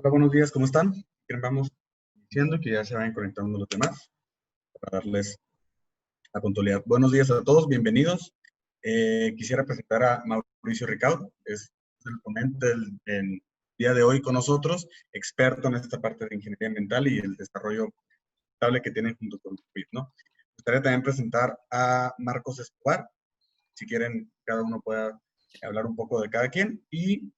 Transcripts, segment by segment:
Hola, buenos días, ¿cómo están? Vamos diciendo que ya se vayan conectando los demás para darles la puntualidad. Buenos días a todos, bienvenidos. Quisiera presentar a Mauricio Ricaud, es el ponente el día de hoy con nosotros, experto en esta parte de ingeniería ambiental y el desarrollo estable que tienen junto con COVID, ¿no? Me gustaría también presentar a Marcos Escobar, si quieren cada uno pueda hablar un poco de cada quien. Y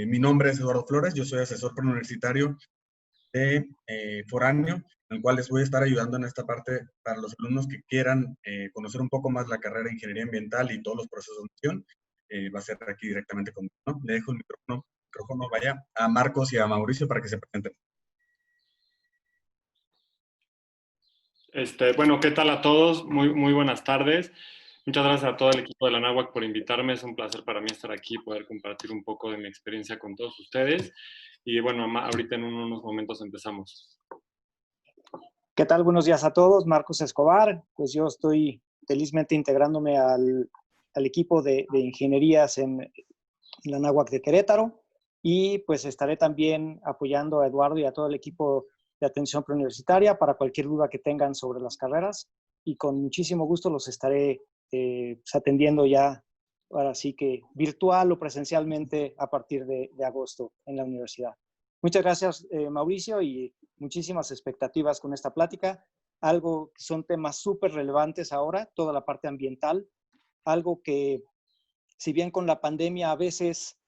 mi nombre es Eduardo Flores, yo soy asesor preuniversitario de Foráneo, en el cual les voy a estar ayudando en esta parte para los alumnos que quieran conocer un poco más la carrera de Ingeniería Ambiental y todos los procesos de admisión. Va a ser aquí directamente conmigo, ¿no? Le dejo el micrófono vaya, a Marcos y a Mauricio para que se presenten. Bueno, ¿qué tal a todos? Muy buenas tardes. Muchas gracias a todo el equipo de la NAWAC por invitarme. Es un placer para mí estar aquí y poder compartir un poco de mi experiencia con todos ustedes. Y bueno, ahorita en unos momentos empezamos. ¿Qué tal? Buenos días a todos. Marcos Escobar. Pues yo estoy felizmente integrándome al equipo de ingenierías en la NAWAC de Querétaro y pues estaré también apoyando a Eduardo y a todo el equipo de atención preuniversitaria para cualquier duda que tengan sobre las carreras y con muchísimo gusto los estaré atendiendo ya, ahora sí que virtual o presencialmente a partir de agosto en la universidad. Muchas gracias, Mauricio, y muchísimas expectativas con esta plática. Algo que son temas súper relevantes ahora, toda la parte ambiental, algo que si bien con la pandemia a veces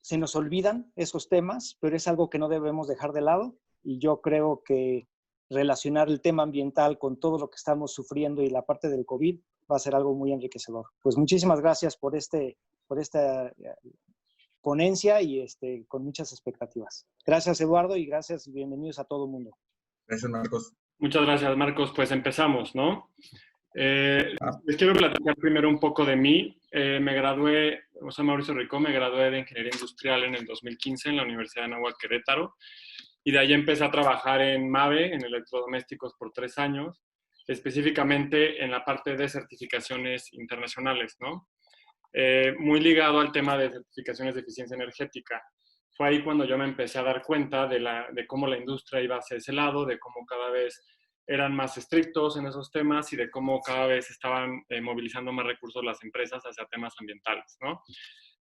se nos olvidan esos temas, pero es algo que no debemos dejar de lado y yo creo que relacionar el tema ambiental con todo lo que estamos sufriendo y la parte del COVID va a ser algo muy enriquecedor. Pues muchísimas gracias por esta ponencia y con muchas expectativas. Gracias, Eduardo, y gracias y bienvenidos a todo el mundo. Gracias, Marcos. Muchas gracias, Marcos. Pues empezamos, ¿no? Les quiero platicar primero un poco de mí. Me gradué, soy Mauricio Ricaud, me gradué de Ingeniería Industrial en el 2015 en la Universidad de Anáhuac Querétaro y de ahí empecé a trabajar en MAVE, en electrodomésticos, por 3 años, específicamente en la parte de certificaciones internacionales, ¿no? Muy ligado al tema de certificaciones de eficiencia energética. Fue ahí cuando yo me empecé a dar cuenta de cómo la industria iba hacia ese lado, de cómo cada vez eran más estrictos en esos temas y de cómo cada vez estaban movilizando más recursos las empresas hacia temas ambientales, ¿no?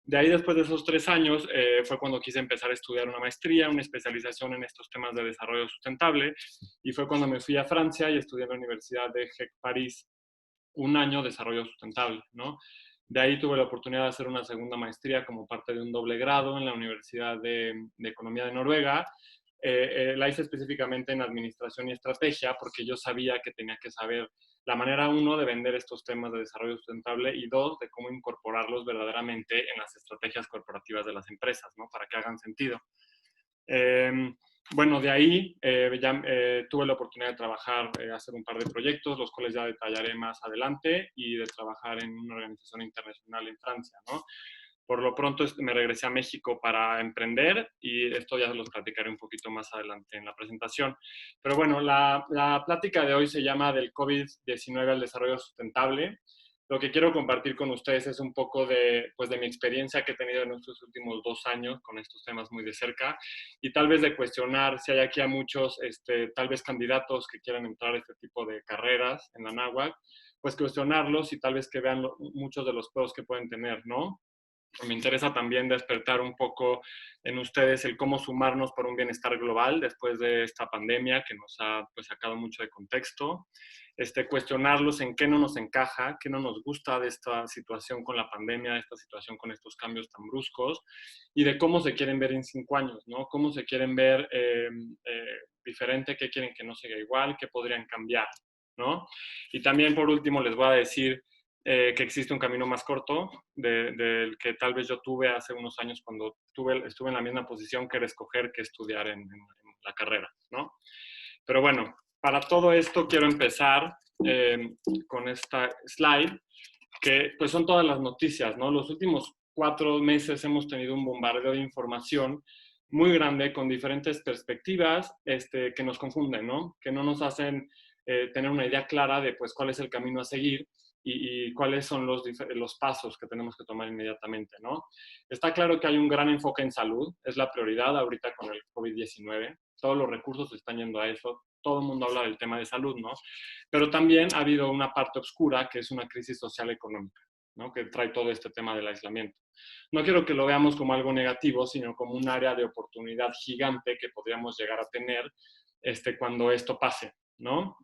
De ahí, después de esos 3 años, fue cuando quise empezar a estudiar una maestría, una especialización en estos temas de desarrollo sustentable, y fue cuando me fui a Francia y estudié en la Universidad de GEC París 1 año de desarrollo sustentable, ¿no? De ahí tuve la oportunidad de hacer una segunda maestría como parte de un doble grado en la Universidad de Economía de Noruega. La hice específicamente en administración y estrategia porque yo sabía que tenía que saber la manera, 1, de vender estos temas de desarrollo sustentable y 2, de cómo incorporarlos verdaderamente en las estrategias corporativas de las empresas, ¿no? Para que hagan sentido. Bueno, de ahí tuve la oportunidad de trabajar, hacer un par de proyectos, los cuales ya detallaré más adelante, y de trabajar en una organización internacional en Francia, ¿no? Por lo pronto me regresé a México para emprender y esto ya se los platicaré un poquito más adelante en la presentación. Pero bueno, la plática de hoy se llama del COVID-19 al desarrollo sustentable. Lo que quiero compartir con ustedes es un poco de mi experiencia que he tenido en estos últimos 2 años con estos temas muy de cerca y tal vez de cuestionar si hay aquí a muchos, tal vez candidatos que quieran entrar a este tipo de carreras en la NAWAC, pues cuestionarlos y tal vez que vean muchos de los pros que pueden tener, ¿no? Me interesa también despertar un poco en ustedes el cómo sumarnos por un bienestar global después de esta pandemia que nos ha sacado mucho de contexto. Cuestionarlos en qué no nos encaja, qué no nos gusta de esta situación con la pandemia, de esta situación con estos cambios tan bruscos y de cómo se quieren ver en 5 años, ¿no? Cómo se quieren ver diferente, qué quieren que no siga igual, qué podrían cambiar, ¿no? Y también, por último, les voy a decir que existe un camino más corto del que tal vez yo tuve hace unos años cuando estuve en la misma posición, que era escoger qué estudiar en la carrera, ¿no? Pero bueno, para todo esto quiero empezar con esta slide, que pues son todas las noticias, ¿no? Los últimos 4 meses hemos tenido un bombardeo de información muy grande con diferentes perspectivas que nos confunden, ¿no? Que no nos hacen tener una idea clara de pues cuál es el camino a seguir y cuáles son los pasos que tenemos que tomar inmediatamente, ¿no? Está claro que hay un gran enfoque en salud, es la prioridad ahorita con el COVID-19, todos los recursos están yendo a eso, todo el mundo habla del tema de salud, ¿no? Pero también ha habido una parte oscura que es una crisis social económica, ¿no? Que trae todo este tema del aislamiento. No quiero que lo veamos como algo negativo, sino como un área de oportunidad gigante que podríamos llegar a tener cuando esto pase, ¿no?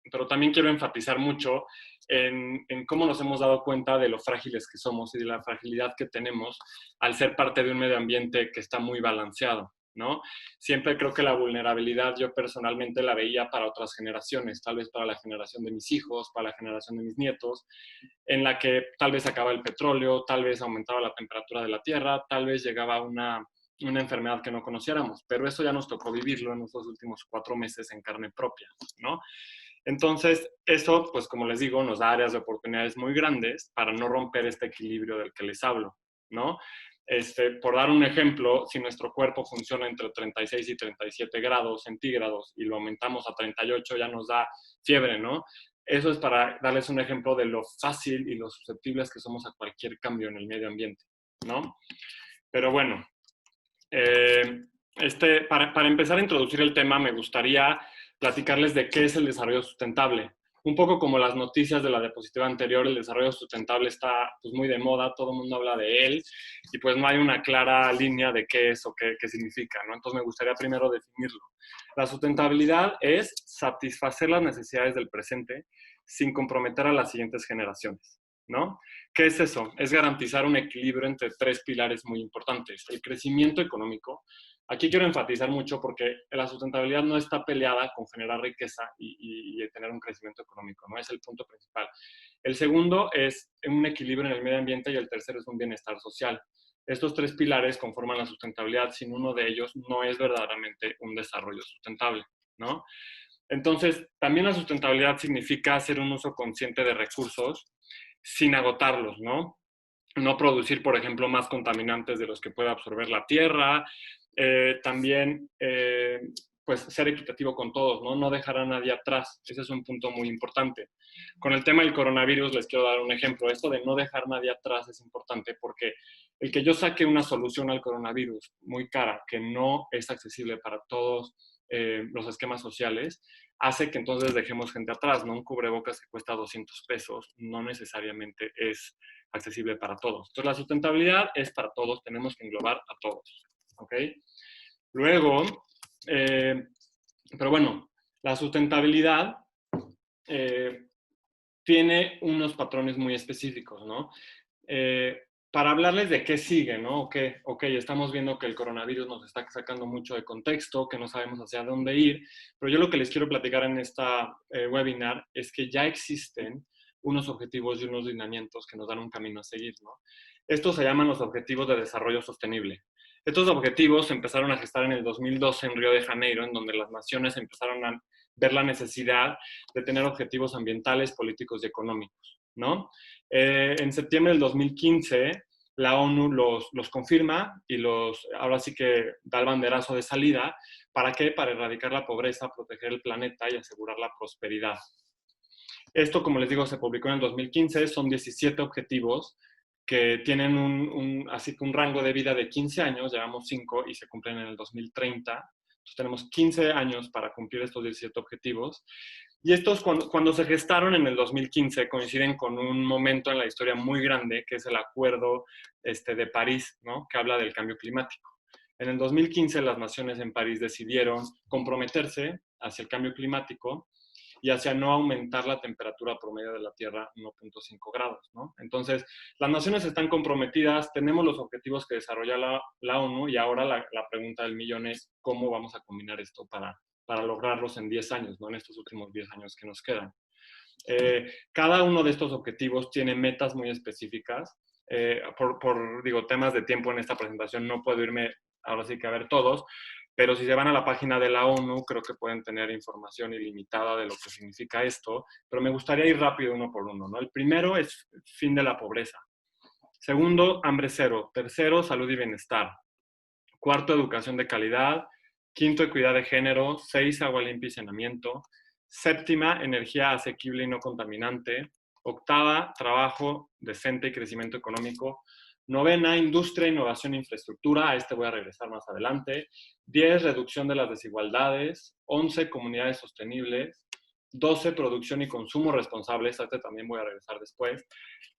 Pero también quiero enfatizar mucho en cómo nos hemos dado cuenta de lo frágiles que somos y de la fragilidad que tenemos al ser parte de un medio ambiente que está muy balanceado, ¿no? Siempre creo que la vulnerabilidad yo personalmente la veía para otras generaciones, tal vez para la generación de mis hijos, para la generación de mis nietos, en la que tal vez acababa el petróleo, tal vez aumentaba la temperatura de la tierra, tal vez llegaba una enfermedad que no conociéramos, pero eso ya nos tocó vivirlo en estos últimos 4 meses en carne propia, ¿no? Entonces, eso, pues como les digo, nos da áreas de oportunidades muy grandes para no romper este equilibrio del que les hablo, ¿no? Por dar un ejemplo, si nuestro cuerpo funciona entre 36 y 37 grados centígrados y lo aumentamos a 38, ya nos da fiebre, ¿no? Eso es para darles un ejemplo de lo fácil y lo susceptibles que somos a cualquier cambio en el medio ambiente, ¿no? Pero bueno, para empezar a introducir el tema, me gustaría platicarles de qué es el desarrollo sustentable. Un poco como las noticias de la diapositiva anterior, el desarrollo sustentable está pues, muy de moda, todo el mundo habla de él, y pues no hay una clara línea de qué es o qué significa, ¿no? Entonces me gustaría primero definirlo. La sustentabilidad es satisfacer las necesidades del presente sin comprometer a las siguientes generaciones, ¿no? ¿Qué es eso? Es garantizar un equilibrio entre 3 pilares muy importantes. El crecimiento económico. Aquí quiero enfatizar mucho porque la sustentabilidad no está peleada con generar riqueza y tener un crecimiento económico, no es el punto principal. El segundo es un equilibrio en el medio ambiente y el tercero es un bienestar social. Estos 3 pilares conforman la sustentabilidad. Sin uno de ellos no es verdaderamente un desarrollo sustentable, ¿no? Entonces, también la sustentabilidad significa hacer un uso consciente de recursos sin agotarlos, ¿no? No producir, por ejemplo, más contaminantes de los que puede absorber la tierra. También, pues, ser equitativo con todos, ¿no? No dejar a nadie atrás. Ese es un punto muy importante. Con el tema del coronavirus les quiero dar un ejemplo. Esto de no dejar a nadie atrás es importante porque el que yo saque una solución al coronavirus muy cara, que no es accesible para todos los esquemas sociales, hace que entonces dejemos gente atrás, ¿no? Un cubrebocas que cuesta 200 pesos no necesariamente es accesible para todos. Entonces, la sustentabilidad es para todos, tenemos que englobar a todos, ¿ok? Luego, pero bueno, la sustentabilidad tiene unos patrones muy específicos, ¿no? Para hablarles de qué sigue, ¿no? Ok, estamos viendo que el coronavirus nos está sacando mucho de contexto, que no sabemos hacia dónde ir, pero yo lo que les quiero platicar en esta webinar es que ya existen unos objetivos y unos lineamientos que nos dan un camino a seguir, ¿no? Estos se llaman los Objetivos de Desarrollo Sostenible. Estos objetivos se empezaron a gestar en el 2012 en Río de Janeiro, en donde las naciones empezaron a ver la necesidad de tener objetivos ambientales, políticos y económicos, ¿no? En septiembre del 2015, la ONU los confirma y ahora sí que da el banderazo de salida. ¿Para qué? Para erradicar la pobreza, proteger el planeta y asegurar la prosperidad. Esto, como les digo, se publicó en el 2015, son 17 objetivos que tienen así que un rango de vida de 15 años, llevamos 5 y se cumplen en el 2030. Entonces tenemos 15 años para cumplir estos 17 objetivos. Y estos, cuando se gestaron en el 2015, coinciden con un momento en la historia muy grande, que es el Acuerdo de París, ¿no? Que habla del cambio climático. En el 2015, las naciones en París decidieron comprometerse hacia el cambio climático y hacia no aumentar la temperatura promedio de la Tierra 1.5 grados, ¿no? Entonces, las naciones están comprometidas, tenemos los objetivos que desarrolla la ONU y ahora la pregunta del millón es cómo vamos a combinar esto para lograrlos en 10 años, ¿no? En estos últimos 10 años que nos quedan. Cada uno de estos objetivos tiene metas muy específicas. Por temas de tiempo en esta presentación no puedo irme ahora sí que a ver todos, pero si se van a la página de la ONU, creo que pueden tener información ilimitada de lo que significa esto, pero me gustaría ir rápido uno por uno, ¿no? El primero es fin de la pobreza. Segundo, hambre cero. Tercero, salud y bienestar. Cuarto, educación de calidad. Quinto, equidad de género. 6, agua limpia y saneamiento. Séptima, energía asequible y no contaminante. 8ª, trabajo decente y crecimiento económico. 9ª, industria, innovación e infraestructura. A este voy a regresar más adelante. 10, reducción de las desigualdades. 11, comunidades sostenibles. 12, producción y consumo responsables. A este también voy a regresar después.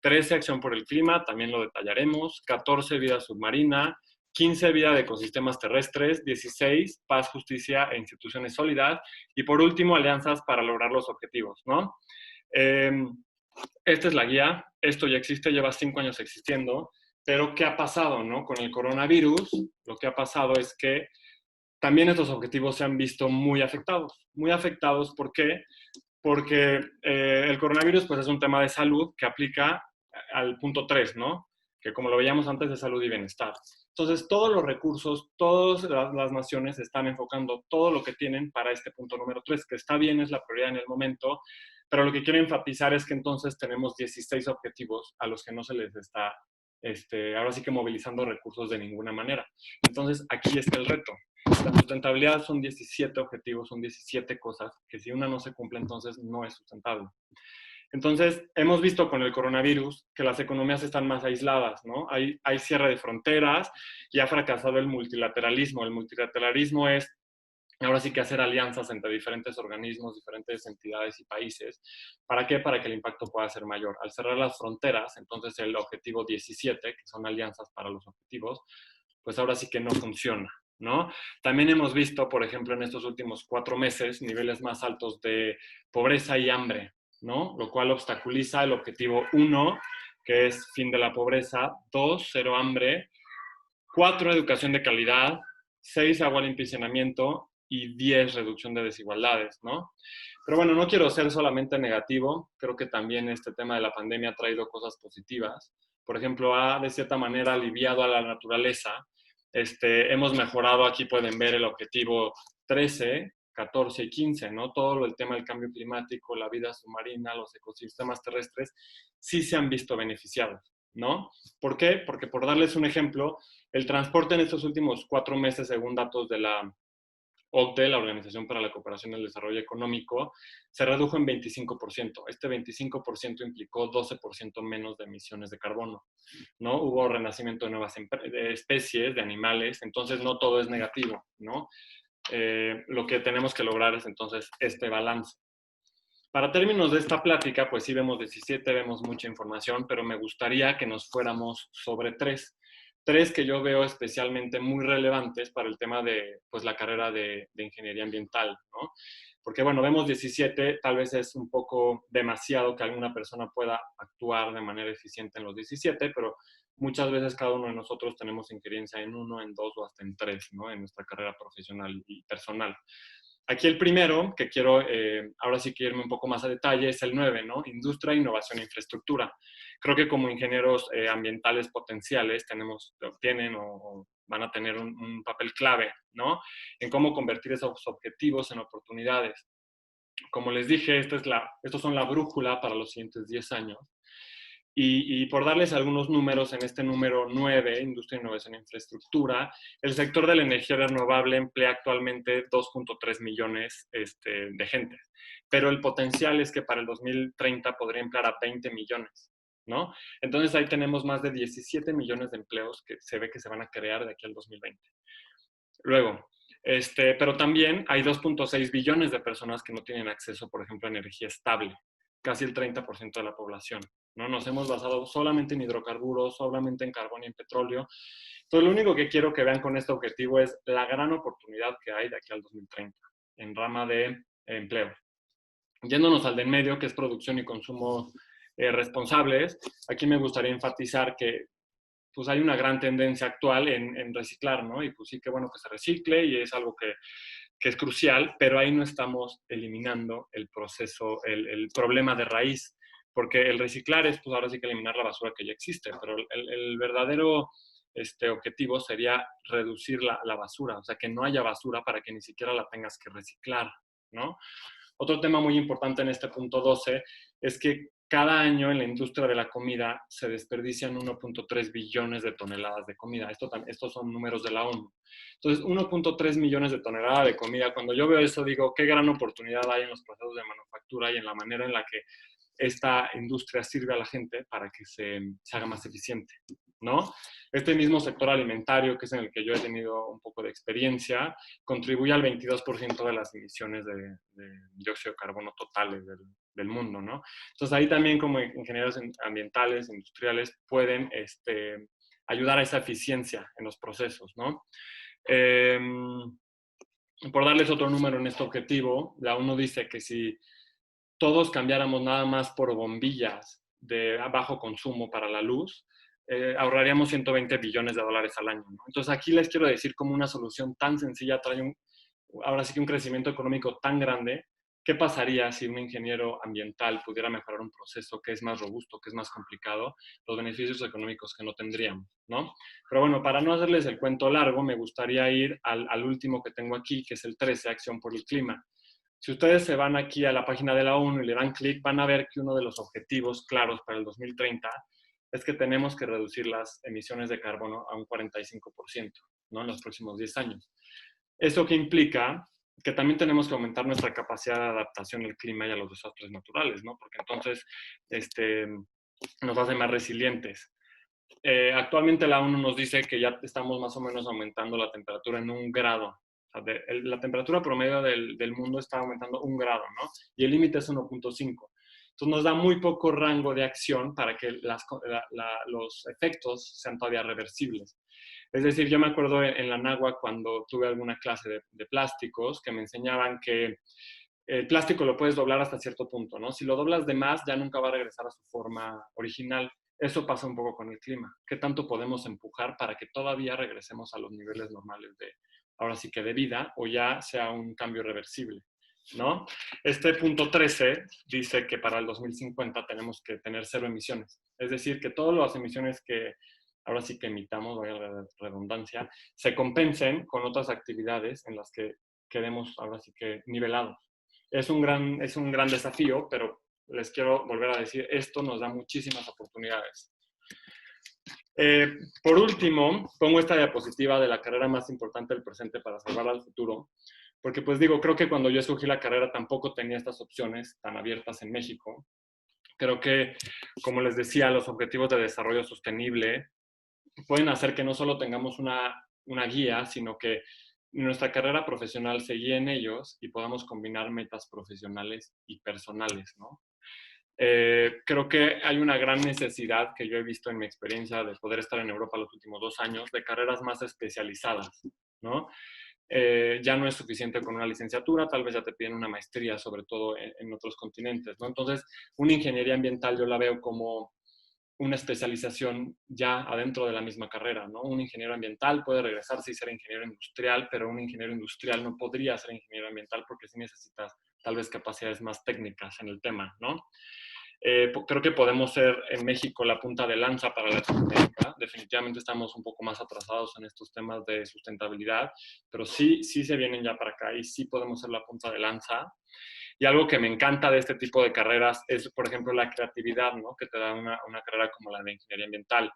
13, acción por el clima. También lo detallaremos. 14, vida submarina. 15, vida de ecosistemas terrestres. 16, paz, justicia e instituciones sólidas. Y por último, alianzas para lograr los objetivos, ¿no? Esta es la guía. Esto ya existe, lleva 5 años existiendo. Pero, ¿qué ha pasado, no? Con el coronavirus, lo que ha pasado es que también estos objetivos se han visto muy afectados. Muy afectados, ¿por qué? Porque el coronavirus pues, es un tema de salud que aplica al punto 3, ¿no? Que como lo veíamos antes, de salud y bienestar. Entonces, todos los recursos, todas las naciones están enfocando todo lo que tienen para este punto número 3, que está bien, es la prioridad en el momento, pero lo que quiero enfatizar es que entonces tenemos 16 objetivos a los que no se les está, ahora sí que movilizando recursos de ninguna manera. Entonces, aquí está el reto. La sustentabilidad son 17 objetivos, son 17 cosas que si una no se cumple, entonces no es sustentable. Entonces, hemos visto con el coronavirus que las economías están más aisladas, ¿no? Hay cierre de fronteras y ha fracasado el multilateralismo. El multilateralismo es, ahora sí que hacer alianzas entre diferentes organismos, diferentes entidades y países. ¿Para qué? Para que el impacto pueda ser mayor. Al cerrar las fronteras, entonces el objetivo 17, que son alianzas para los objetivos, pues ahora sí que no funciona, ¿no? También hemos visto, por ejemplo, en estos últimos 4 meses, niveles más altos de pobreza y hambre, ¿no? Lo cual obstaculiza el objetivo 1, que es fin de la pobreza, 2, cero hambre, 4, educación de calidad, 6, agua, limpia y saneamiento, y 10, reducción de desigualdades, ¿no? Pero bueno, no quiero ser solamente negativo, creo que también este tema de la pandemia ha traído cosas positivas. Por ejemplo, ha de cierta manera aliviado a la naturaleza. Hemos mejorado, aquí pueden ver el objetivo 13, 14 y 15, ¿no? Todo el tema del cambio climático, la vida submarina, los ecosistemas terrestres, sí se han visto beneficiados, ¿no? ¿Por qué? Porque por darles un ejemplo, el transporte en estos últimos 4 meses, según datos de la OCDE, la Organización para la Cooperación y el Desarrollo Económico, se redujo en 25%. Este 25% implicó 12% menos de emisiones de carbono, ¿no? Hubo renacimiento de nuevas especies, de animales, entonces no todo es negativo, ¿no? Lo que tenemos que lograr es entonces este balance. Para términos de esta plática, pues sí vemos 17, vemos mucha información, pero me gustaría que nos fuéramos sobre 3 que yo veo especialmente muy relevantes para el tema de pues, la carrera de ingeniería ambiental, ¿no? Porque, bueno, vemos 17, tal vez es un poco demasiado que alguna persona pueda actuar de manera eficiente en los 17, pero muchas veces cada uno de nosotros tenemos injerencia en 1, en 2 o hasta en 3, ¿no? En nuestra carrera profesional y personal. Aquí el primero, que quiero ahora sí que irme un poco más a detalle, es el 9, ¿no? Industria, innovación e infraestructura. Creo que como ingenieros ambientales potenciales tienen o van a tener un papel clave, ¿no? En cómo convertir esos objetivos en oportunidades. Como les dije, estos son la brújula para los siguientes 10 años. Y por darles algunos números, en este número 9, Industria, Innovación e Infraestructura, el sector de la energía renovable emplea actualmente 2.3 millones de gente. Pero el potencial es que para el 2030 podría emplear a 20 millones, ¿no? Entonces ahí tenemos más de 17 millones de empleos que se ve que se van a crear de aquí al 2020. Luego, pero también hay 2.6 billones de personas que no tienen acceso, por ejemplo, a energía estable. Casi el 30% de la población, ¿no? Nos hemos basado solamente en hidrocarburos, solamente en carbón y en petróleo. Entonces, lo único que quiero que vean con este objetivo es la gran oportunidad que hay de aquí al 2030 en rama de empleo. Yéndonos al de en medio, que es producción y consumo responsables, aquí me gustaría enfatizar que pues hay una gran tendencia actual en reciclar, ¿no? Y pues sí que bueno que se recicle y es algo que es crucial, pero ahí no estamos eliminando el proceso, el problema de raíz, porque el reciclar es, pues ahora sí que eliminar la basura que ya existe, pero el verdadero objetivo sería reducir la basura, o sea, que no haya basura para que ni siquiera la tengas que reciclar, ¿no? Otro tema muy importante en este punto 12 es que cada año en la industria de la comida se desperdician 1.3 billones de toneladas de comida. Estos son números de la ONU. Entonces, 1.3 millones de toneladas de comida. Cuando yo veo eso, digo, qué gran oportunidad hay en los procesos de manufactura y en la manera en la que esta industria sirve a la gente para que se haga más eficiente, ¿no? Este mismo sector alimentario, que es en el que yo he tenido un poco de experiencia, contribuye al 22% de las emisiones de dióxido de carbono totales del mundo, ¿no? Entonces ahí también como ingenieros ambientales, industriales, pueden ayudar a esa eficiencia en los procesos, ¿no? Por darles otro número en este objetivo, la ONU dice que si todos cambiáramos nada más por bombillas de bajo consumo para la luz, ahorraríamos 120 billones de dólares al año, ¿no? Entonces aquí les quiero decir cómo una solución tan sencilla trae ahora sí que un crecimiento económico tan grande. ¿Qué pasaría si un ingeniero ambiental pudiera mejorar un proceso que es más robusto, que es más complicado, los beneficios económicos que no tendríamos, ¿no? Pero bueno, para no hacerles el cuento largo, me gustaría ir al último que tengo aquí, que es el 13, Acción por el Clima. Si ustedes se van aquí a la página de la ONU y le dan clic, van a ver que uno de los objetivos claros para el 2030 es que tenemos que reducir las emisiones de carbono a un 45%, ¿no? En los próximos 10 años. ¿Eso qué implica? Que también tenemos que aumentar nuestra capacidad de adaptación al clima y a los desastres naturales, ¿no? Porque entonces nos hace más resilientes. Actualmente la ONU nos dice que ya estamos más o menos aumentando la temperatura en 1 grado. O sea, la temperatura promedio del mundo está aumentando 1 grado, ¿no? Y el límite es 1.5. Entonces nos da muy poco rango de acción para que los efectos sean todavía reversibles. Es decir, yo me acuerdo en la náhuatl cuando tuve alguna clase de plásticos que me enseñaban que el plástico lo puedes doblar hasta cierto punto, ¿no? Si lo doblas de más, ya nunca va a regresar a su forma original. Eso pasa un poco con el clima. ¿Qué tanto podemos empujar para que todavía regresemos a los niveles normales ahora sí que de vida, o ya sea un cambio reversible, ¿no? Este punto 13 dice que para el 2050 tenemos que tener 0 emisiones. Es decir, que todas las emisiones que ahora sí que emitamos, vaya la redundancia, se compensen con otras actividades en las que quedemos ahora sí que nivelados. Es un gran desafío, pero les quiero volver a decir, esto nos da muchísimas oportunidades. Por último, pongo esta diapositiva de la carrera más importante del presente para salvar al futuro, porque pues digo, creo que cuando yo escogí la carrera tampoco tenía estas opciones tan abiertas en México. Creo que, como les decía, los objetivos de desarrollo sostenible pueden hacer que no solo tengamos una guía, sino que nuestra carrera profesional se guíe en ellos y podamos combinar metas profesionales y personales, ¿no? Creo que hay una gran necesidad que yo he visto en mi experiencia de poder estar en Europa los últimos 2 años de carreras más especializadas, ¿no? Ya no es suficiente con una licenciatura, tal vez ya te piden una maestría, sobre todo en otros continentes, ¿no? Entonces, una ingeniería ambiental yo la veo como una especialización ya adentro de la misma carrera, ¿no? Un ingeniero ambiental puede regresarse y ser ingeniero industrial, pero un ingeniero industrial no podría ser ingeniero ambiental porque sí necesitas tal vez capacidades más técnicas en el tema, ¿no? Creo que podemos ser en México la punta de lanza para Latinoamérica. Definitivamente estamos un poco más atrasados en estos temas de sustentabilidad, pero sí se vienen ya para acá y sí podemos ser la punta de lanza. Y algo que me encanta de este tipo de carreras es, por ejemplo, la creatividad, ¿no? Que te da una carrera como la de ingeniería ambiental.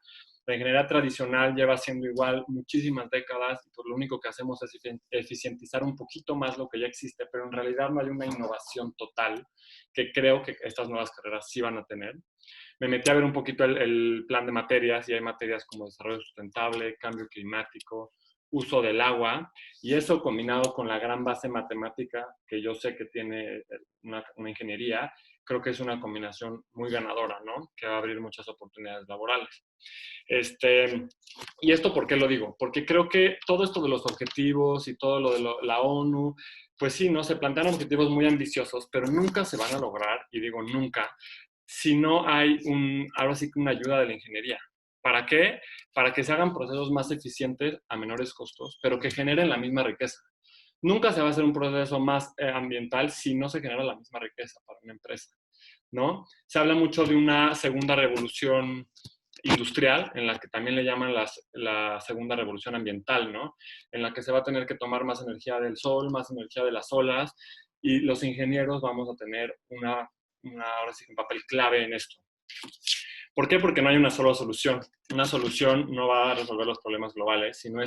La ingeniería tradicional lleva siendo igual muchísimas décadas y pues lo único que hacemos es eficientizar un poquito más lo que ya existe, pero en realidad no hay una innovación total que creo que estas nuevas carreras sí van a tener. Me metí a ver un poquito el plan de materias y hay materias como desarrollo sustentable, cambio climático, uso del agua, y eso combinado con la gran base matemática que yo sé que tiene una ingeniería, creo que es una combinación muy ganadora, ¿no? Que va a abrir muchas oportunidades laborales. ¿Y esto por qué lo digo? Porque creo que todo esto de los objetivos y todo lo de la ONU, pues sí, ¿no? Se plantean objetivos muy ambiciosos, pero nunca se van a lograr, y digo nunca, si no hay ahora sí que una ayuda de la ingeniería. ¿Para qué? Para que se hagan procesos más eficientes a menores costos, pero que generen la misma riqueza. Nunca se va a hacer un proceso más ambiental si no se genera la misma riqueza para una empresa, ¿no? Se habla mucho de una segunda revolución industrial, en la que también le llaman la segunda revolución ambiental, ¿no? En la que se va a tener que tomar más energía del sol, más energía de las olas, y los ingenieros vamos a tener ahora sí, un papel clave en esto. ¿Por qué? Porque no hay una sola solución. Una solución no va a resolver los problemas globales, sino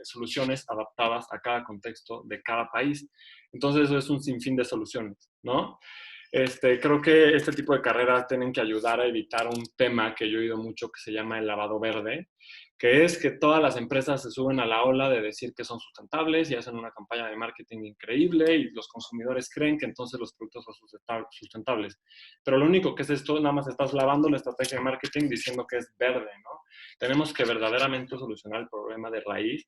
soluciones adaptadas a cada contexto de cada país. Entonces, eso es un sinfín de soluciones, ¿no? Creo que este tipo de carreras tienen que ayudar a evitar un tema que yo he oído mucho que se llama el lavado verde, que es que todas las empresas se suben a la ola de decir que son sustentables y hacen una campaña de marketing increíble y los consumidores creen que entonces los productos son sustentables. Pero lo único que es esto, nada más estás lavando la estrategia de marketing diciendo que es verde, ¿no? Tenemos que verdaderamente solucionar el problema de raíz,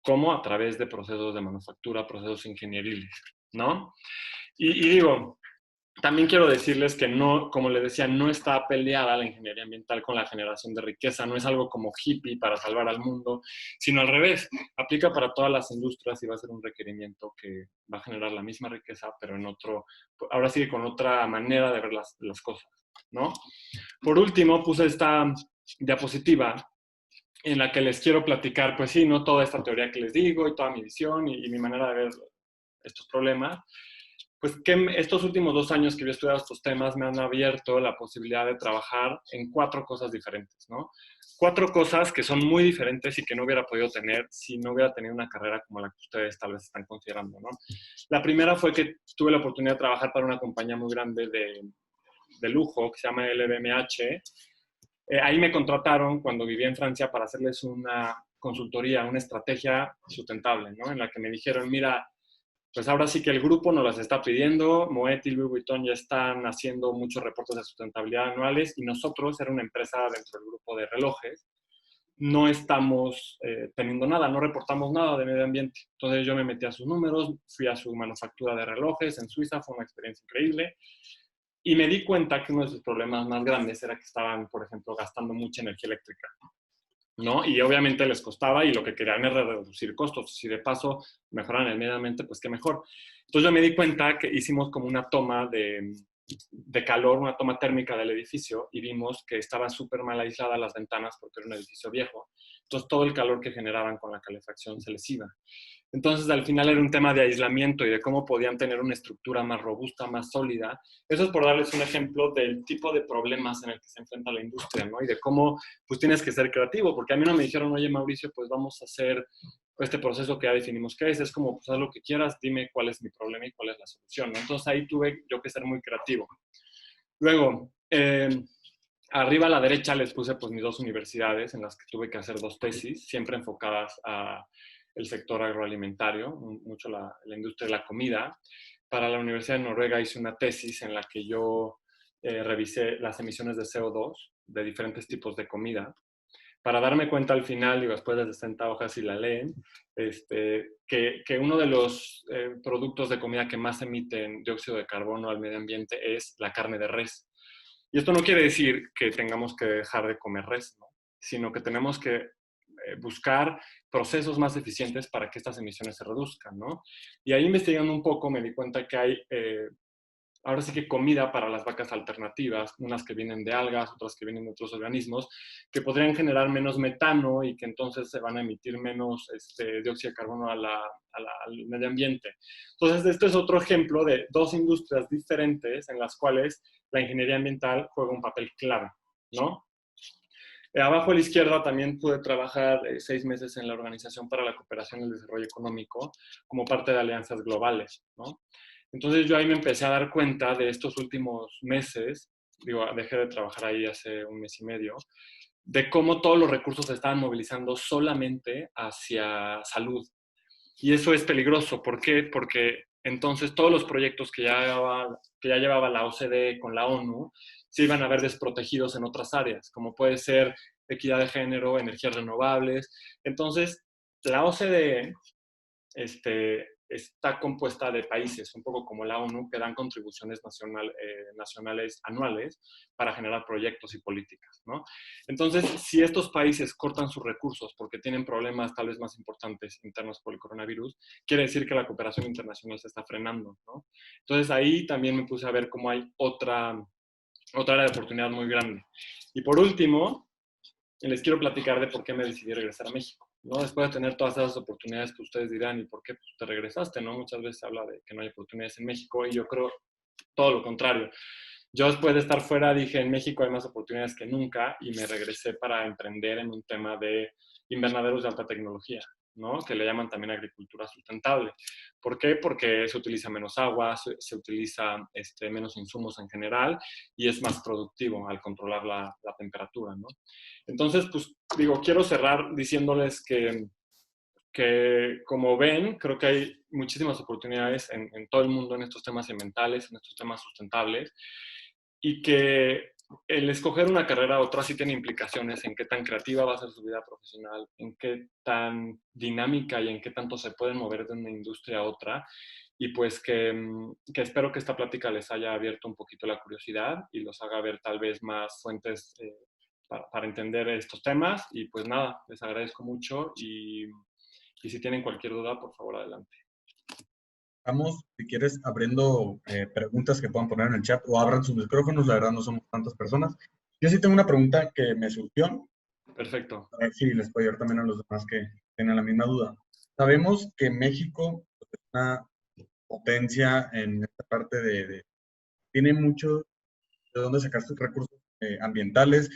como a través de procesos de manufactura, procesos ingenieriles, ¿no? Y digo, también quiero decirles que no, como les decía, no está peleada la ingeniería ambiental con la generación de riqueza, no es algo como hippie para salvar al mundo, sino al revés, aplica para todas las industrias y va a ser un requerimiento que va a generar la misma riqueza, pero en otro, ahora sí con otra manera de ver las cosas, ¿no? Por último, puse esta diapositiva en la que les quiero platicar, pues sí, no toda esta teoría que les digo y toda mi visión y mi manera de ver estos problemas, pues que estos últimos 2 años que yo he estudiado estos temas me han abierto la posibilidad de trabajar en 4 cosas diferentes, ¿no? 4 cosas que son muy diferentes y que no hubiera podido tener si no hubiera tenido una carrera como la que ustedes tal vez están considerando, ¿no? La primera fue que tuve la oportunidad de trabajar para una compañía muy grande de lujo que se llama LVMH. Ahí me contrataron cuando vivía en Francia para hacerles una consultoría, una estrategia sustentable, ¿no? En la que me dijeron, mira, pues ahora sí que el grupo nos las está pidiendo, Moet y Louis Vuitton ya están haciendo muchos reportes de sustentabilidad anuales y nosotros, era una empresa dentro del grupo de relojes, no estamos teniendo nada, no reportamos nada de medio ambiente. Entonces yo me metí a sus números, fui a su manufactura de relojes en Suiza, fue una experiencia increíble. Y me di cuenta que uno de sus problemas más grandes era que estaban, por ejemplo, gastando mucha energía eléctrica, ¿no? Y obviamente les costaba y lo que querían era reducir costos. Si de paso mejoran el medio ambiente, pues qué mejor. Entonces yo me di cuenta que hicimos como una toma de calor, una toma térmica del edificio y vimos que estaban súper mal aisladas las ventanas porque era un edificio viejo. Entonces todo el calor que generaban con la calefacción se les iba. Entonces, al final era un tema de aislamiento y de cómo podían tener una estructura más robusta, más sólida. Eso es por darles un ejemplo del tipo de problemas en el que se enfrenta la industria, ¿no? Y de cómo, pues, tienes que ser creativo, porque a mí no me dijeron, oye, Mauricio, pues vamos a hacer este proceso que ya definimos qué es como, pues, haz lo que quieras, dime cuál es mi problema y cuál es la solución, ¿no? Entonces, ahí tuve yo que ser muy creativo. Luego, arriba a la derecha les puse, pues, mis 2 universidades en las que tuve que hacer 2 tesis, siempre enfocadas a el sector agroalimentario, mucho la industria de la comida. Para la Universidad de Noruega hice una tesis en la que yo revisé las emisiones de CO2 de diferentes tipos de comida, para darme cuenta al final, y después de 60 hojas si la leen, que uno de los productos de comida que más emiten dióxido de carbono al medio ambiente es la carne de res. Y esto no quiere decir que tengamos que dejar de comer res, ¿no? Sino que tenemos que buscar procesos más eficientes para que estas emisiones se reduzcan, ¿no? Y ahí investigando un poco me di cuenta que hay, ahora sí que comida para las vacas alternativas, unas que vienen de algas, otras que vienen de otros organismos, que podrían generar menos metano y que entonces se van a emitir menos dióxido de carbono al medio ambiente. Entonces, este es otro ejemplo de 2 industrias diferentes en las cuales la ingeniería ambiental juega un papel clave, ¿no? Abajo a la izquierda también pude trabajar 6 meses en la Organización para la Cooperación y el Desarrollo Económico como parte de alianzas globales, ¿no? Entonces yo ahí me empecé a dar cuenta de estos últimos meses, digo, dejé de trabajar ahí hace 1 mes y medio, de cómo todos los recursos se estaban movilizando solamente hacia salud. Y eso es peligroso. ¿Por qué? Porque entonces todos los proyectos que ya llevaba la OCDE con la ONU se iban a ver desprotegidos en otras áreas, como puede ser equidad de género, energías renovables. Entonces, la OCDE está compuesta de países, un poco como la ONU, que dan contribuciones nacionales anuales para generar proyectos y políticas, ¿no? Entonces, si estos países cortan sus recursos porque tienen problemas tal vez más importantes internos por el coronavirus, quiere decir que la cooperación internacional se está frenando, ¿no? Entonces, ahí también me puse a ver cómo hay otra área de oportunidad muy grande. Y por último, les quiero platicar de por qué me decidí regresar a México, ¿no? Después de tener todas esas oportunidades que ustedes dirán, ¿y por qué te regresaste, no? Muchas veces se habla de que no hay oportunidades en México y yo creo todo lo contrario. Yo después de estar fuera dije, en México hay más oportunidades que nunca y me regresé para emprender en un tema de invernaderos de alta tecnología, ¿no? Que le llaman también agricultura sustentable. ¿Por qué? Porque se utiliza menos agua, se utiliza menos insumos en general y es más productivo al controlar la temperatura, ¿no? Entonces, pues digo, quiero cerrar diciéndoles que como ven, creo que hay muchísimas oportunidades en todo el mundo en estos temas ambientales, en estos temas sustentables, y que el escoger una carrera u otra sí tiene implicaciones en qué tan creativa va a ser su vida profesional, en qué tan dinámica y en qué tanto se pueden mover de una industria a otra. Y pues que espero que esta plática les haya abierto un poquito la curiosidad y los haga ver tal vez más fuentes para entender estos temas. Y pues nada, les agradezco mucho y si tienen cualquier duda, por favor, adelante. Vamos, si quieres, abriendo preguntas que puedan poner en el chat o abran sus micrófonos, la verdad no somos tantas personas. Yo sí tengo una pregunta que me surgió, Perfecto. a ver si les puedo ayudar también a los demás que tienen la misma duda. Sabemos que México es una potencia en esta parte tiene mucho de dónde sacar sus recursos ambientales,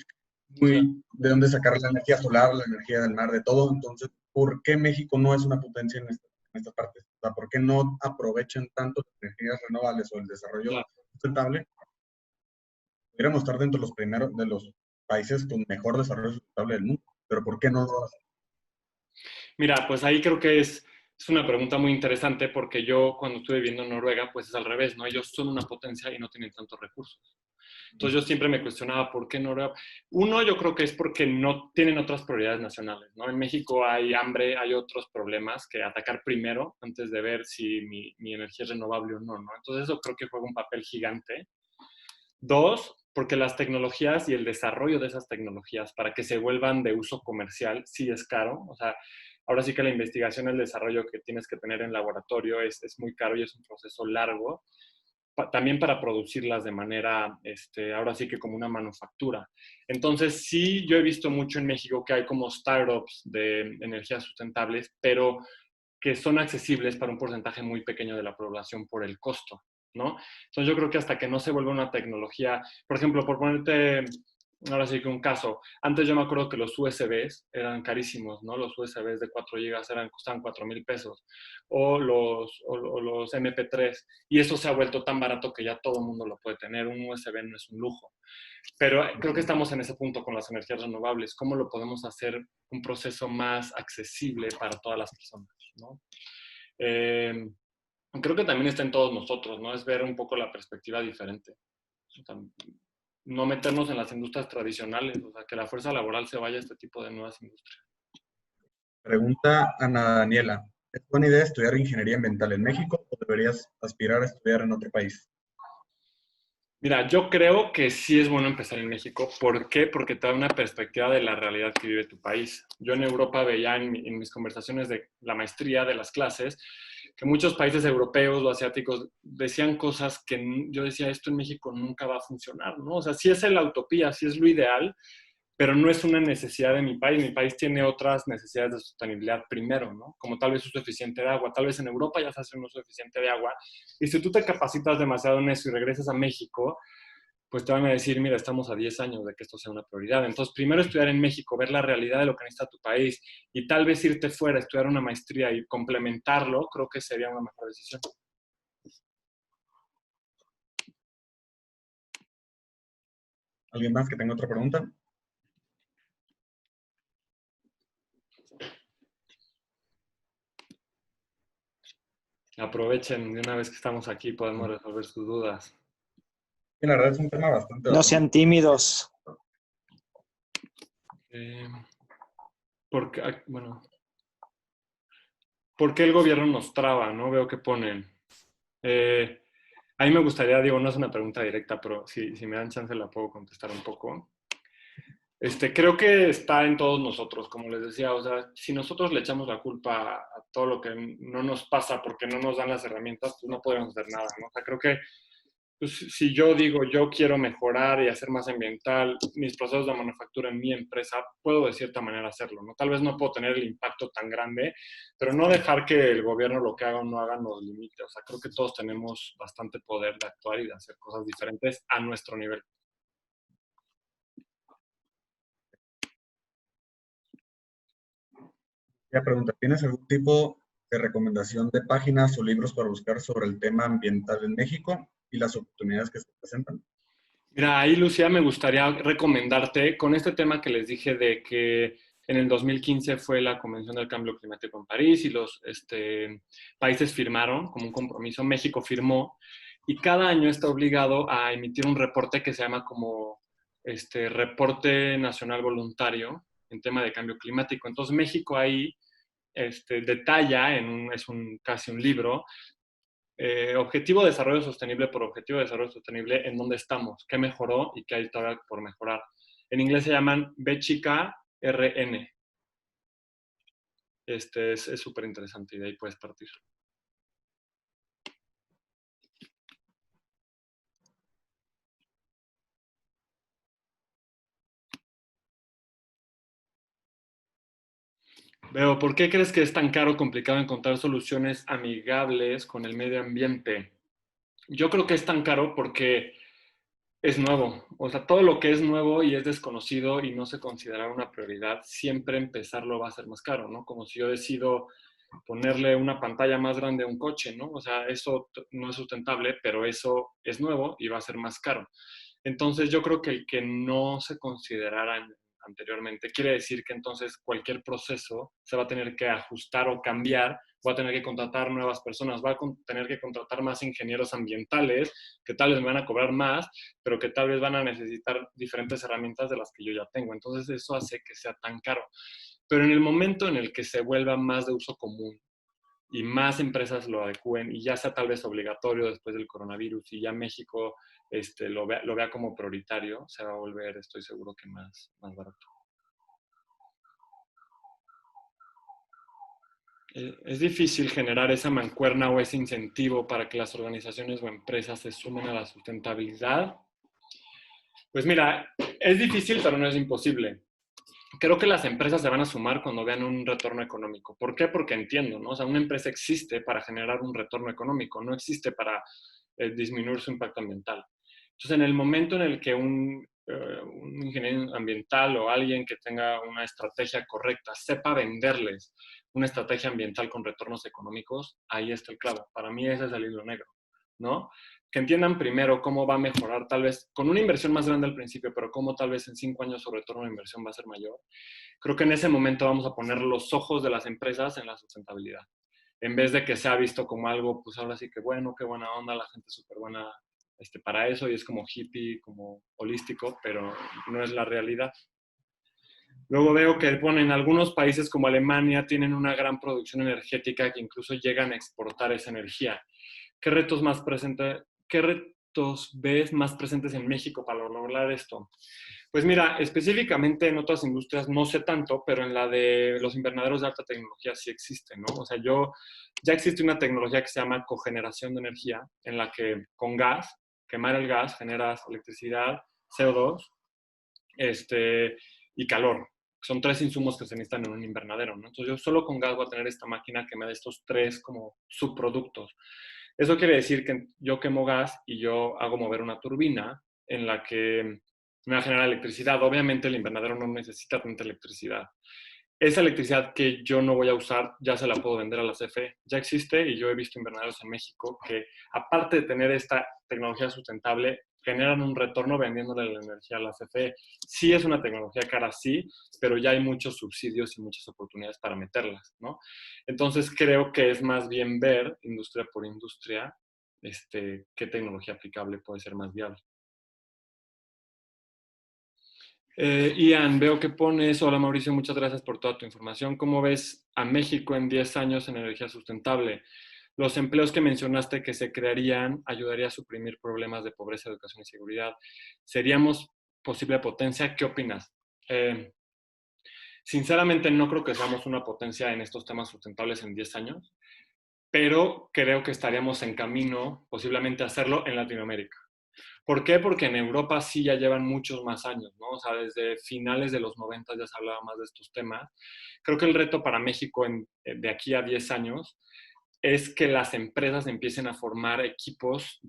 de dónde sacar la energía solar, la energía del mar, de todo. Entonces, ¿por qué México no es una potencia en esta parte? O sea, ¿por qué no aprovechan tanto las energías renovables o el desarrollo Claro. sustentable? Pudiéramos estar dentro de los primeros, de los países con mejor desarrollo sustentable del mundo, pero ¿por qué no lo hacen? Mira, pues ahí creo que es una pregunta muy interesante porque yo cuando estuve viviendo en Noruega, pues es al revés, ¿no? Ellos son una potencia y no tienen tantos recursos. Entonces yo siempre me cuestionaba por qué Noruega. Uno, yo creo que es porque no tienen otras prioridades nacionales, ¿no? En México hay hambre, hay otros problemas que atacar primero antes de ver si mi energía es renovable o no, ¿no? Entonces eso creo que juega un papel gigante. Dos, porque las tecnologías y el desarrollo de esas tecnologías para que se vuelvan de uso comercial sí es caro. O sea, ahora sí que la investigación y el desarrollo que tienes que tener en laboratorio es muy caro y es un proceso largo. También para producirlas de manera, ahora sí que como una manufactura. Entonces, sí, yo he visto mucho en México que hay como startups de energías sustentables, pero que son accesibles para un porcentaje muy pequeño de la población por el costo, ¿no? Entonces yo creo que hasta que no se vuelva una tecnología, por ejemplo, por ponerte, ahora sí que un caso, antes yo me acuerdo que los USBs eran carísimos, ¿no? Los USBs de 4 gigas costaban 4,000 pesos, o los MP3, y eso se ha vuelto tan barato que ya todo el mundo lo puede tener, un USB no es un lujo. Pero creo que estamos en ese punto con las energías renovables. ¿Cómo lo podemos hacer un proceso más accesible para todas las personas, ¿no? Creo que también está en todos nosotros, ¿no? Es ver un poco la perspectiva diferente. O sea, no meternos en las industrias tradicionales, o sea, que la fuerza laboral se vaya a este tipo de nuevas industrias. Pregunta Ana Daniela. ¿Es buena idea estudiar ingeniería ambiental en México o deberías aspirar a estudiar en otro país? Mira, yo creo que sí es bueno empezar en México. ¿Por qué? Porque te da una perspectiva de la realidad que vive tu país. Yo en Europa veía en mis conversaciones de la maestría, de las clases, que muchos países europeos o asiáticos decían cosas que yo decía, esto en México nunca va a funcionar, ¿no? O sea, sí es la utopía, sí es lo ideal, pero no es una necesidad de mi país. Mi país tiene otras necesidades de sostenibilidad primero, ¿no? Como tal vez uso eficiente de agua. Tal vez en Europa ya se hace un uso eficiente de agua. Y si tú te capacitas demasiado en eso y regresas a México, pues te van a decir, mira, estamos a 10 años de que esto sea una prioridad. Entonces, primero estudiar en México, ver la realidad de lo que necesita tu país y tal vez irte fuera, estudiar una maestría y complementarlo, creo que sería una mejor decisión. ¿Alguien más que tenga otra pregunta? Aprovechen, de una vez que estamos aquí podemos resolver sus dudas. Sí, la verdad es un tema bastante... No sean tímidos. Porque, bueno, ¿por qué el gobierno nos traba? ¿No? Veo que ponen. A mí me gustaría, digo, no es una pregunta directa, pero si me dan chance la puedo contestar un poco. Creo que está en todos nosotros, como les decía, o sea, si nosotros le echamos la culpa a todo lo que no nos pasa porque no nos dan las herramientas, pues no podemos hacer nada, ¿no? O sea, creo que pues, si yo digo, yo quiero mejorar y hacer más ambiental mis procesos de manufactura en mi empresa, puedo de cierta manera hacerlo, ¿no? Tal vez no puedo tener el impacto tan grande, pero no dejar que el gobierno lo que haga o no haga nos limite. O sea, creo que todos tenemos bastante poder de actuar y de hacer cosas diferentes a nuestro nivel. Ya pregunta, ¿tienes algún tipo de recomendación de páginas o libros para buscar sobre el tema ambiental en México y las oportunidades que se presentan? Mira, ahí Lucía me gustaría recomendarte con este tema que les dije de que en el 2015 fue la Convención del Cambio Climático en París y los países firmaron como un compromiso. México firmó y cada año está obligado a emitir un reporte que se llama como Reporte Nacional Voluntario en tema de cambio climático. Entonces México ahí detalla, casi un libro, objetivo de desarrollo sostenible por objetivo de desarrollo sostenible, en dónde estamos, qué mejoró y qué hay todavía por mejorar. En inglés se llaman B chica RN. Es súper interesante y de ahí puedes partir. Veo, ¿por qué crees que es tan caro o complicado encontrar soluciones amigables con el medio ambiente? Yo creo que es tan caro porque es nuevo. O sea, todo lo que es nuevo y es desconocido y no se considera una prioridad, siempre empezarlo va a ser más caro, ¿no? Como si yo decido ponerle una pantalla más grande a un coche, ¿no? O sea, eso no es sustentable, pero eso es nuevo y va a ser más caro. Entonces, yo creo que el que no se considerara anteriormente quiere decir que entonces cualquier proceso se va a tener que ajustar o cambiar, va a tener que contratar nuevas personas, va a tener que contratar más ingenieros ambientales, que tal vez me van a cobrar más, pero que tal vez van a necesitar diferentes herramientas de las que yo ya tengo. Entonces, eso hace que sea tan caro. Pero en el momento en el que se vuelva más de uso común y más empresas lo adecúen y ya sea tal vez obligatorio después del coronavirus y ya México lo vea como prioritario, se va a volver, estoy seguro que más barato. Es difícil generar esa mancuerna o ese incentivo para que las organizaciones o empresas se sumen a la sustentabilidad. Pues mira, es difícil, pero no es imposible. Creo que las empresas se van a sumar cuando vean un retorno económico. ¿Por qué? Porque entiendo, ¿no? O sea, una empresa existe para generar un retorno económico, no existe para disminuir su impacto ambiental. Entonces, en el momento en el que un ingeniero ambiental o alguien que tenga una estrategia correcta sepa venderles una estrategia ambiental con retornos económicos, ahí está el clavo. Para mí ese es el hilo negro, ¿no? Que entiendan primero cómo va a mejorar, tal vez con una inversión más grande al principio, pero cómo tal vez en 5 años su retorno de inversión va a ser mayor. Creo que en ese momento vamos a poner los ojos de las empresas en la sustentabilidad. En vez de que sea visto como algo, pues ahora sí que bueno, qué buena onda, la gente es súper buena para eso y es como hippie, como holístico, pero no es la realidad. Luego veo que ponen algunos países como Alemania tienen una gran producción energética que incluso llegan a exportar esa energía. ¿Qué retos ves más presentes en México para lograr esto? Pues mira, específicamente en otras industrias no sé tanto, pero en la de los invernaderos de alta tecnología sí existe, ¿no? O sea, ya existe una tecnología que se llama cogeneración de energía, en la que con gas, quemar el gas, generas electricidad, CO2, y calor. Son 3 insumos que se necesitan en un invernadero, ¿no? Entonces yo solo con gas voy a tener esta máquina que me da estos 3 como subproductos. Eso quiere decir que yo quemo gas y yo hago mover una turbina en la que me va a generar electricidad. Obviamente el invernadero no necesita tanta electricidad. Esa electricidad que yo no voy a usar ya se la puedo vender a la CFE. Ya existe y yo he visto invernaderos en México que, aparte de tener esta tecnología sustentable, generan un retorno vendiéndole la energía a la CFE. Sí es una tecnología cara, sí, pero ya hay muchos subsidios y muchas oportunidades para meterlas, ¿no? Entonces creo que es más bien ver, industria por industria, qué tecnología aplicable puede ser más viable. Ian, veo que pones, hola Mauricio, muchas gracias por toda tu información. ¿Cómo ves a México en 10 años en energía sustentable? Los empleos que mencionaste que se crearían ayudaría a suprimir problemas de pobreza, educación y seguridad. ¿Seríamos posible potencia? ¿Qué opinas? Sinceramente no creo que seamos una potencia en estos temas sustentables en 10 años, pero creo que estaríamos en camino posiblemente a hacerlo en Latinoamérica. ¿Por qué? Porque en Europa sí ya llevan muchos más años, ¿no? O sea, desde finales de los 90 ya se hablaba más de estos temas. Creo que el reto para México de aquí a 10 años es que las empresas empiecen a formar equipos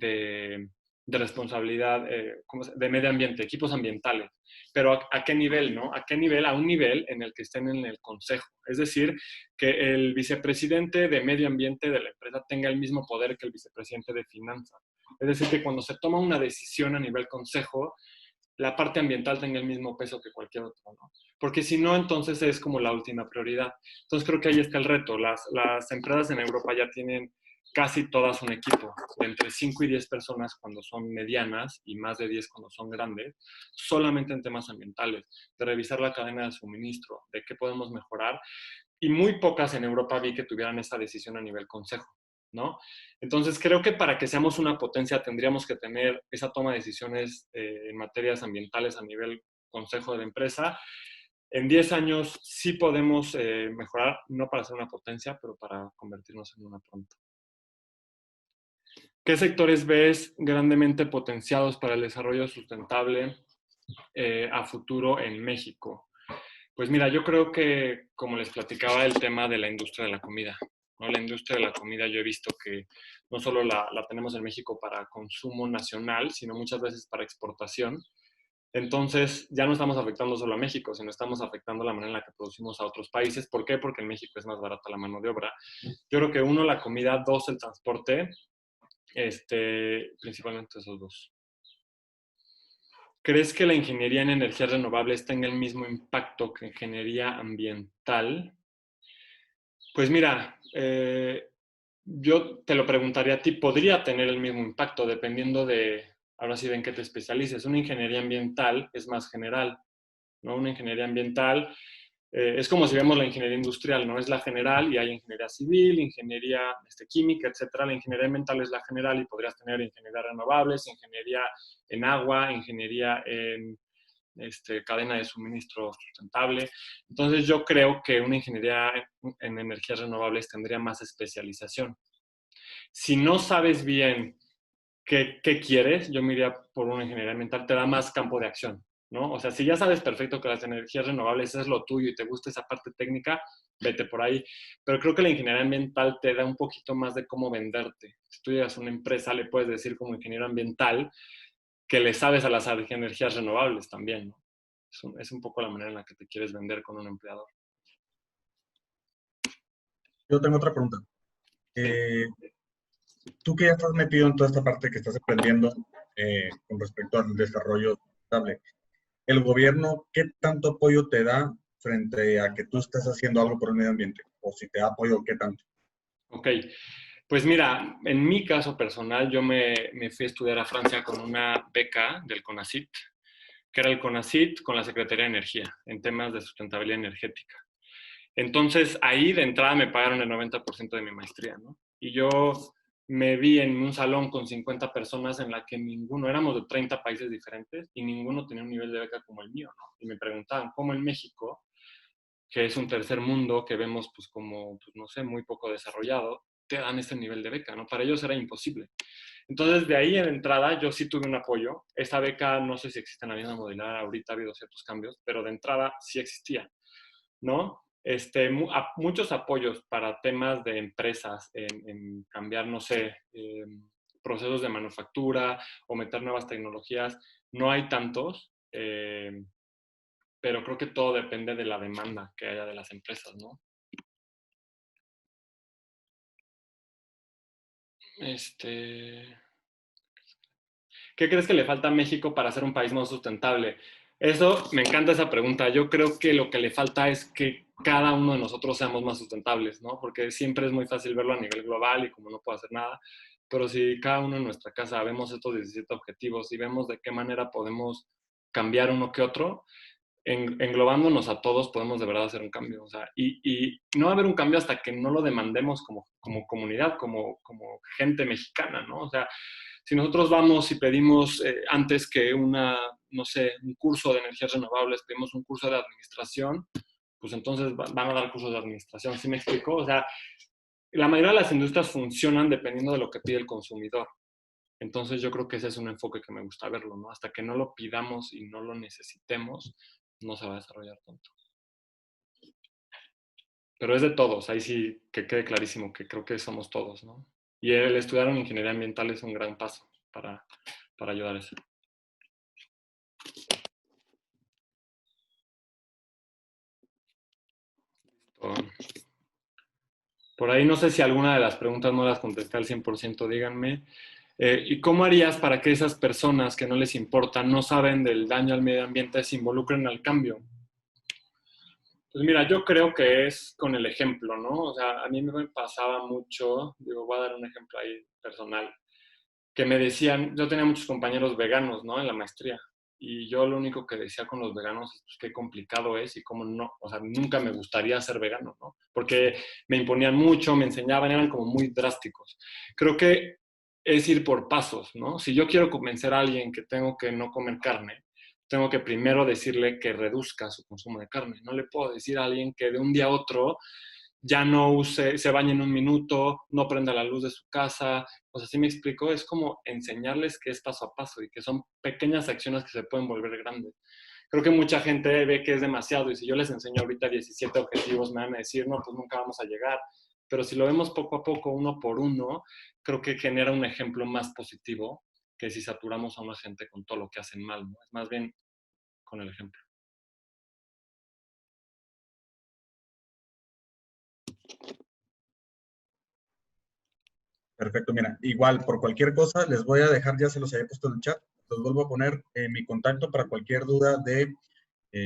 de responsabilidad de medio ambiente, equipos ambientales. Pero ¿a qué nivel, no? ¿A qué nivel? A un nivel en el que estén en el consejo. Es decir, que el vicepresidente de medio ambiente de la empresa tenga el mismo poder que el vicepresidente de finanzas. Es decir, que cuando se toma una decisión a nivel consejo, la parte ambiental tenga el mismo peso que cualquier otro, ¿no? Porque si no, entonces es como la última prioridad. Entonces creo que ahí está el reto. Las empresas en Europa ya tienen casi todas un equipo, de entre 5 y 10 personas cuando son medianas y más de 10 cuando son grandes, solamente en temas ambientales, de revisar la cadena de suministro, de qué podemos mejorar. Y muy pocas en Europa vi que tuvieran esa decisión a nivel consejo, ¿no? Entonces, creo que para que seamos una potencia tendríamos que tener esa toma de decisiones en materias ambientales a nivel consejo de la empresa. En 10 años sí podemos mejorar, no para ser una potencia, pero para convertirnos en una pronto. ¿Qué sectores ves grandemente potenciados para el desarrollo sustentable a futuro en México? Pues mira, yo creo que, como les platicaba, el tema de la industria de la comida, ¿no? La industria de la comida yo he visto que no solo la tenemos en México para consumo nacional, sino muchas veces para exportación. Entonces, ya no estamos afectando solo a México, sino estamos afectando la manera en la que producimos a otros países. ¿Por qué? Porque en México es más barata la mano de obra. Yo creo que uno, la comida, dos, el transporte, principalmente esos dos. ¿Crees que la ingeniería en energías renovables tenga el mismo impacto que ingeniería ambiental? Pues mira, yo te lo preguntaría a ti, podría tener el mismo impacto dependiendo de, ahora sí, de en qué te especialices. Una ingeniería ambiental es más general, ¿no? Una ingeniería ambiental es como si vemos la ingeniería industrial, ¿no? Es la general y hay ingeniería civil, ingeniería química, etcétera. La ingeniería ambiental es la general y podrías tener ingeniería renovables, ingeniería en agua, ingeniería en cadena de suministro sustentable. Entonces yo creo que una ingeniería en energías renovables tendría más especialización. Si no sabes bien qué quieres, yo me iría por una ingeniería ambiental, te da más campo de acción, ¿no? O sea, si ya sabes perfecto que las energías renovables es lo tuyo y te gusta esa parte técnica, vete por ahí. Pero creo que la ingeniería ambiental te da un poquito más de cómo venderte. Si tú llegas a una empresa, le puedes decir como ingeniero ambiental que le sabes a las energías renovables también, ¿no? Es un poco la manera en la que te quieres vender con un empleador. Yo tengo otra pregunta. Sí. Tú que ya estás metido en toda esta parte que estás aprendiendo con respecto al desarrollo sustentable, ¿el gobierno qué tanto apoyo te da frente a que tú estés haciendo algo por el medio ambiente? O si te da apoyo, ¿qué tanto? Ok, pues mira, en mi caso personal, yo me fui a estudiar a Francia con una beca del CONACYT, que era el CONACYT con la Secretaría de Energía, en temas de sustentabilidad energética. Entonces, ahí de entrada me pagaron el 90% de mi maestría, ¿no? Y yo me vi en un salón con 50 personas en la que ninguno, éramos de 30 países diferentes y ninguno tenía un nivel de beca como el mío, ¿no? Y me preguntaban, ¿cómo en México, que es un tercer mundo que vemos pues como, pues, no sé, muy poco desarrollado, te dan ese nivel de beca, ¿no? Para ellos era imposible. Entonces, de ahí en entrada, yo sí tuve un apoyo. Esta beca, no sé si existe en la misma modalidad, ahorita ha habido ciertos cambios, pero de entrada sí existía, ¿no? Muchos apoyos para temas de empresas en cambiar, no sé, procesos de manufactura o meter nuevas tecnologías. No hay tantos, pero creo que todo depende de la demanda que haya de las empresas, ¿no? ¿Qué crees que le falta a México para ser un país más sustentable? Eso, me encanta esa pregunta. Yo creo que lo que le falta es que cada uno de nosotros seamos más sustentables, ¿no? Porque siempre es muy fácil verlo a nivel global y como no puedo hacer nada, pero si cada uno en nuestra casa vemos estos 17 objetivos y vemos de qué manera podemos cambiar uno que otro, englobándonos a todos podemos de verdad hacer un cambio. O sea, y no va a haber un cambio hasta que no lo demandemos como comunidad, como gente mexicana, ¿no? O sea, si nosotros vamos y pedimos antes que no sé, un curso de energías renovables, pedimos un curso de administración, pues entonces van a dar cursos de administración. ¿Sí me explico? O sea, la mayoría de las industrias funcionan dependiendo de lo que pide el consumidor. Entonces yo creo que ese es un enfoque que me gusta verlo, ¿no? Hasta que no lo pidamos y no lo necesitemos, no se va a desarrollar tanto. Pero es de todos, ahí sí que quede clarísimo que creo que somos todos, ¿no? Y el estudiar en ingeniería ambiental es un gran paso para para ayudar a eso. Por ahí no sé si alguna de las preguntas no las contesté al 100%, díganme. ¿Y cómo harías para que esas personas que no les importa, no saben del daño al medio ambiente, se involucren al cambio? Pues mira, yo creo que es con el ejemplo, ¿no? O sea, a mí me pasaba mucho, digo, voy a dar un ejemplo ahí personal, que me decían, yo tenía muchos compañeros veganos, ¿no? En la maestría. Y yo lo único que decía con los veganos es pues, qué complicado es y cómo no, o sea, nunca me gustaría ser vegano, ¿no? Porque me imponían mucho, me enseñaban, eran como muy drásticos. Creo que es ir por pasos, ¿no? Si yo quiero convencer a alguien que tengo que no comer carne, tengo que primero decirle que reduzca su consumo de carne. No le puedo decir a alguien que de un día a otro ya no use, se bañe en un minuto, no prenda la luz de su casa. O sea, ¿sí me explico? Es como enseñarles que es paso a paso y que son pequeñas acciones que se pueden volver grandes. Creo que mucha gente ve que es demasiado y si yo les enseño ahorita 17 objetivos me van a decir, no, pues nunca vamos a llegar. Pero si lo vemos poco a poco, uno por uno, creo que genera un ejemplo más positivo que si saturamos a una gente con todo lo que hacen mal, ¿no? Es más bien con el ejemplo. Perfecto, mira, igual por cualquier cosa les voy a dejar, ya se los había puesto en el chat, los vuelvo a poner mi contacto para cualquier duda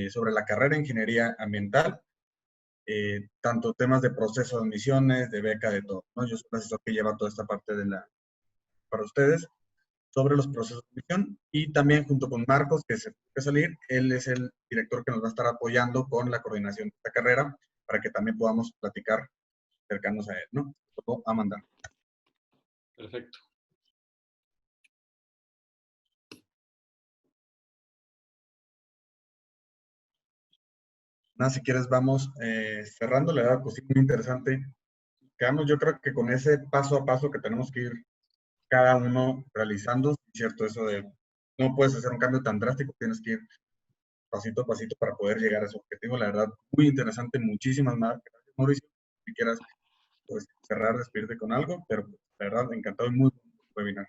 sobre la carrera de Ingeniería Ambiental, tanto temas de proceso de admisiones, de beca, de todo, ¿no? Yo soy el asesor que lleva toda esta parte para ustedes sobre los procesos de admisión y también junto con Marcos, que se puede salir, él es el director que nos va a estar apoyando con la coordinación de esta carrera para que también podamos platicar cercanos a él, ¿no? O a mandar. Perfecto. Nada, si quieres vamos cerrando, la verdad, pues sí, muy interesante. Quedamos yo creo que con ese paso a paso que tenemos que ir cada uno realizando, ¿cierto? Eso de no puedes hacer un cambio tan drástico, tienes que ir pasito a pasito para poder llegar a ese objetivo. La verdad, muy interesante, muchísimas más. Gracias, Mauricio. Si quieras pues, cerrar, despedirte con algo, pero pues, la verdad, encantado y muy buen webinar.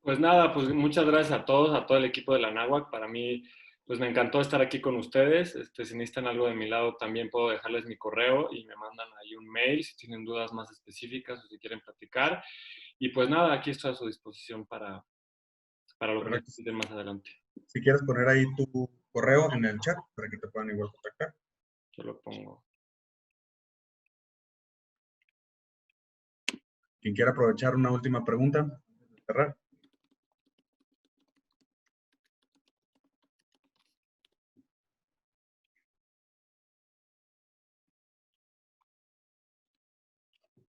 Pues nada, pues muchas gracias a todos, a todo el equipo de la NAWAC. Para mí, pues me encantó estar aquí con ustedes. Si necesitan algo de mi lado, también puedo dejarles mi correo y me mandan ahí un mail si tienen dudas más específicas o si quieren platicar. Y pues nada, aquí estoy a su disposición para lo que Perfecto. necesiten más adelante. Si quieres poner ahí tu correo en el chat para que te puedan igual contactar. Yo lo pongo. Quien quiera aprovechar una última pregunta, antes de cerrar.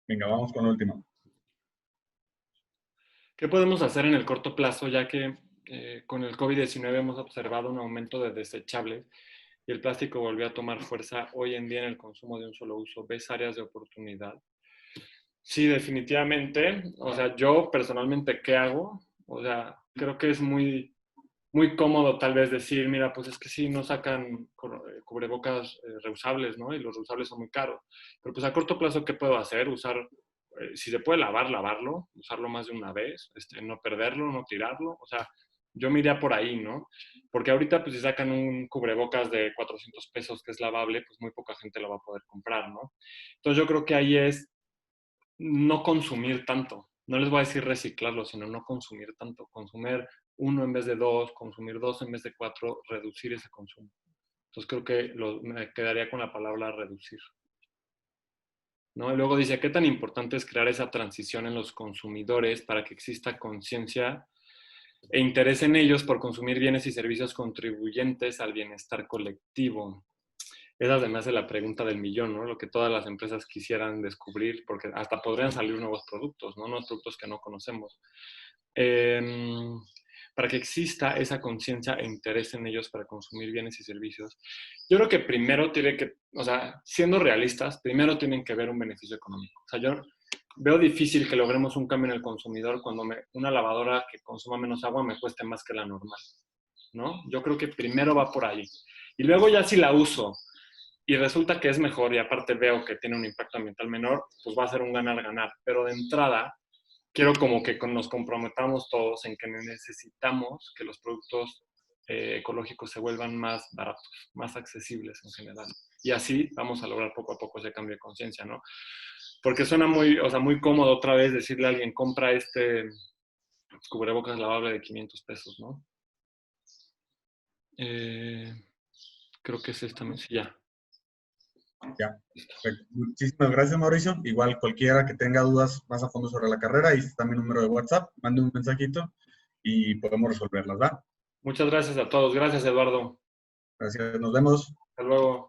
Venga, vamos con la última. ¿Qué podemos hacer en el corto plazo, ya que con el COVID-19 hemos observado un aumento de desechables y el plástico volvió a tomar fuerza hoy en día en el consumo de un solo uso? ¿Ves áreas de oportunidad? Sí, definitivamente. O sea, yo personalmente, ¿qué hago? O sea, creo que es muy, muy cómodo tal vez decir, mira, pues es que sí, no sacan cubrebocas reusables, ¿no? Y los reusables son muy caros. Pero pues a corto plazo, ¿qué puedo hacer? Usar, si se puede lavar, lavarlo, usarlo más de una vez, no perderlo, no tirarlo. O sea, yo me iría por ahí, ¿no? Porque ahorita, pues si sacan un cubrebocas de 400 pesos que es lavable, pues muy poca gente lo va a poder comprar, ¿no? Entonces yo creo que ahí es no consumir tanto. No les voy a decir reciclarlo, sino no consumir tanto. Consumir uno en vez de dos, consumir dos en vez de cuatro, reducir ese consumo. Entonces creo que me quedaría con la palabra reducir. ¿No? Y luego dice, ¿qué tan importante es crear esa transición en los consumidores para que exista conciencia e interés en ellos por consumir bienes y servicios contribuyentes al bienestar colectivo? Esa se me hace la pregunta del millón, ¿no? Lo que todas las empresas quisieran descubrir, porque hasta podrían salir nuevos productos, ¿no? Nuevos productos que no conocemos. Para que exista esa conciencia e interés en ellos para consumir bienes y servicios, yo creo que primero tiene que, o sea, siendo realistas, primero tienen que ver un beneficio económico. O sea, yo veo difícil que logremos un cambio en el consumidor cuando una lavadora que consuma menos agua me cueste más que la normal, ¿no? Yo creo que primero va por ahí. Y luego ya si la uso y resulta que es mejor y aparte veo que tiene un impacto ambiental menor, pues va a ser un ganar-ganar. Pero de entrada, quiero como que nos comprometamos todos en que necesitamos que los productos ecológicos se vuelvan más baratos, más accesibles en general. Y así vamos a lograr poco a poco ese cambio de conciencia, ¿no? Porque suena muy, o sea, muy cómodo otra vez decirle a alguien, compra este cubrebocas lavable de 500 pesos, ¿no? Creo que es esta, sí, ya. Ya, perfecto. Muchísimas gracias, Mauricio. Igual cualquiera que tenga dudas más a fondo sobre la carrera, ahí está mi número de WhatsApp, mande un mensajito y podemos resolverlas, ¿va? Muchas gracias a todos. Gracias, Eduardo. Gracias, nos vemos. Hasta luego.